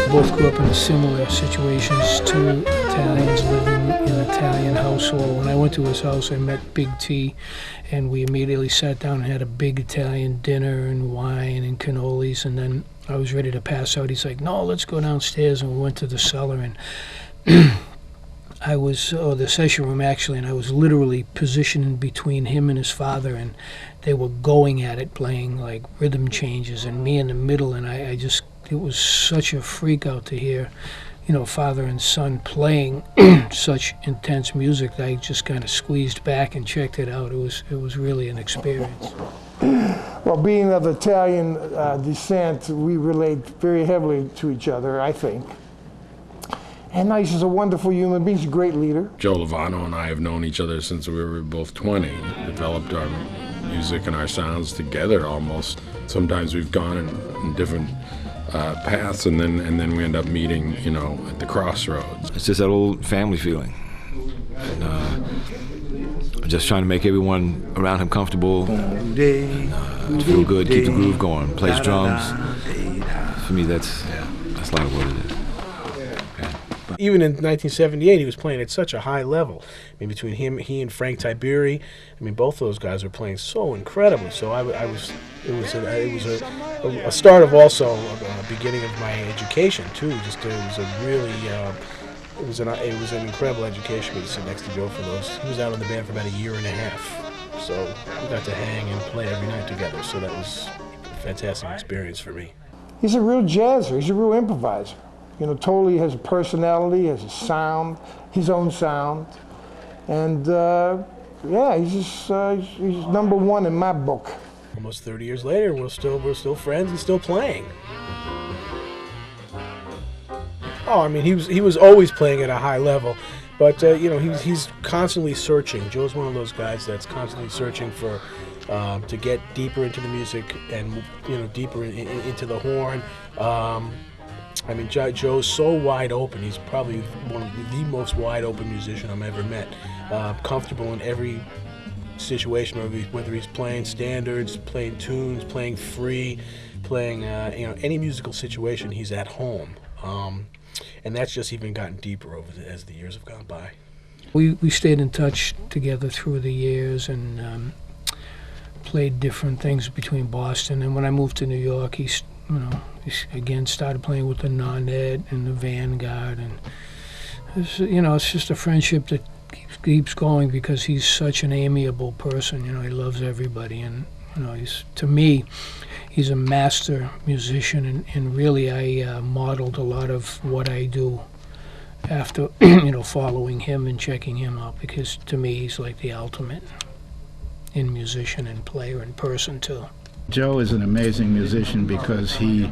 Both grew up in similar situations, two Italians living in an Italian household. When I went to his house, I met Big T, and we immediately sat down and had a big Italian dinner and wine and cannolis, and then I was ready to pass out. He's like, no, let's go downstairs, and we went to the cellar, and the session room actually, and I was literally positioned between him and his father, and they were going at it, playing like rhythm changes, and me in the middle, and I just, it was such a freak out to hear, father and son playing such intense music that I just kind of squeezed back and checked it out. It was really an experience. Well, being of Italian descent, we relate very heavily to each other, I think. And he's just a wonderful human being. He's a great leader. Joe Lovano and I have known each other since we were both 20, developed our music and our sounds together almost. Sometimes we've gone in different paths, and then we end up meeting, at the crossroads. It's just that old family feeling. And just trying to make everyone around him comfortable, and, feel good, keep the groove going, plays drums. For me, that's a lot of what it is. Even in 1978, he was playing at such a high level. I mean, between he and Frank Tiberi, both those guys were playing so incredibly. So it was a start of also a beginning of my education too. Just it was an incredible education to sit next to Joe for those. He was out in the band for about a year and a half, so we got to hang and play every night together. So that was a fantastic experience for me. He's a real jazzer. He's a real improviser. Totally has a personality, has a sound, his own sound, and he's number one in my book. Almost 30 years later, we're still friends and still playing. Oh, he was always playing at a high level, but he's constantly searching. Joe's one of those guys that's constantly searching for to get deeper into the music and deeper into the horn. Joe's so wide open. He's probably one of the most wide open musician I've ever met. Comfortable in every situation, whether he's playing standards, playing tunes, playing free, playing any musical situation, he's at home. And that's just even gotten deeper as the years have gone by. We stayed in touch together through the years and played different things between Boston. And when I moved to New York, he again started playing with the Nonet and the Vanguard, and it's just a friendship that keeps going because he's such an amiable person. He loves everybody, and to me, he's a master musician, and really I modeled a lot of what I do after following him and checking him out, because to me he's like the ultimate in musician and player and person too. Joe is an amazing musician because he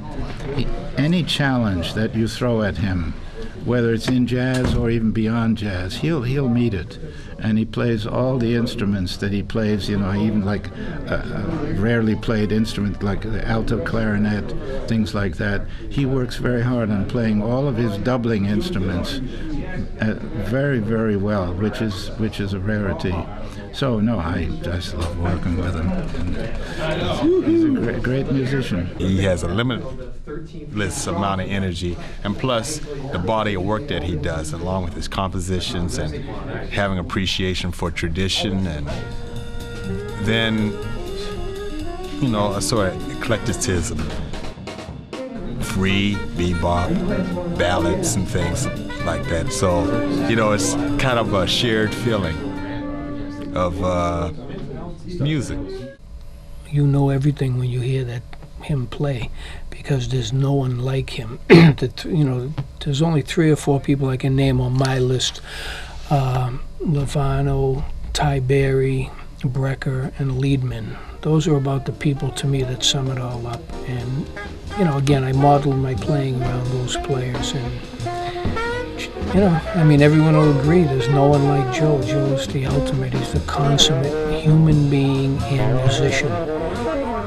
any challenge that you throw at him, whether it's in jazz or even beyond jazz, he'll meet it, and he plays all the instruments that he plays. Even like a rarely played instrument like the alto clarinet, things like that. He works very hard on playing all of his doubling instruments very, very well, which is a rarity. So no, I just love working with him. And he's a great musician. He has a limitless amount of energy, and plus the body of work that he does, along with his compositions and having appreciation for tradition, and then a sort of eclecticism, free bebop, ballads, and things like that. So it's kind of a shared feeling of music. You know everything when you hear him play, because there's no one like him. There's only 3 or 4 people I can name on my list: Lovano, Tiberi, Brecker, and Weidman. Those are about the people to me that sum it all up. And again, I modeled my playing around those players, and everyone will agree there's no one like Joe. Joe's the ultimate. He's the consummate human being and musician.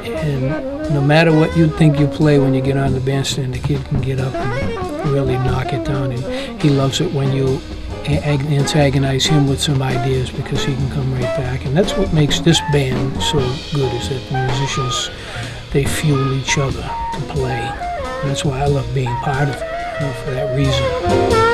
And no matter what you think you play when you get on the bandstand, the kid can get up and really knock it down. And he loves it when you antagonize him with some ideas because he can come right back. And that's what makes this band so good, is that the musicians, they fuel each other to play. And that's why I love being part of it, for that reason.